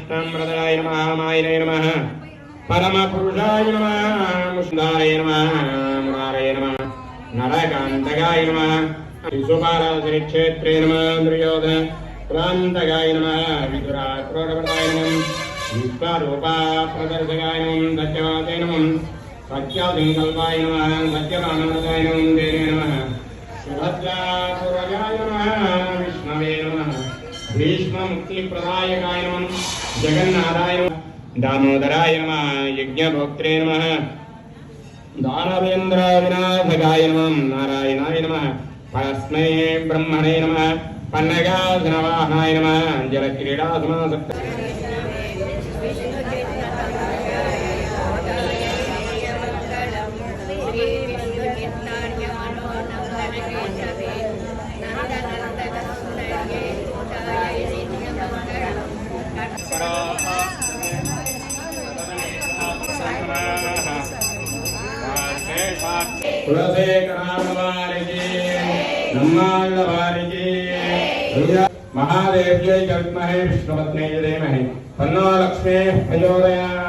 कृष्णम्रदाय नमः मायिने नमः परमपुरुषाय नमः मुष्णाय नमः मुरारये नमः नरकान्तकाय नमः शिशुपालश्रीक्षेत्रे नमः दुर्योधन प्रान्तकाय नमः विदुराक्रोडप्रदाय नमः विश्वरूपा प्रदर्शकाय नमः दत्यवाते नमः सत्यासङ्कल्पाय नमः सत्यवानवदाय नमः देवे नमः सुभद्रापूर्वजाय नमः विष्णवे नमः भीष्ममुक्तिप्रदायकाय नमः जगन्नाथाय नमः दामोदराय नमः यज्ञभोक्त्रे नमः दानवेन्द्रविनाशकाय नमः नारायणाय नमः परस्मै ब्रह्मणे नमः पन्नगासनवाहनाय नमः जलक्रीडासमासक्त महादेव्यै च विद्महे विष्णुपत्न्यै च धीमहि तन्नो लक्ष्मीः प्रचोदयात्।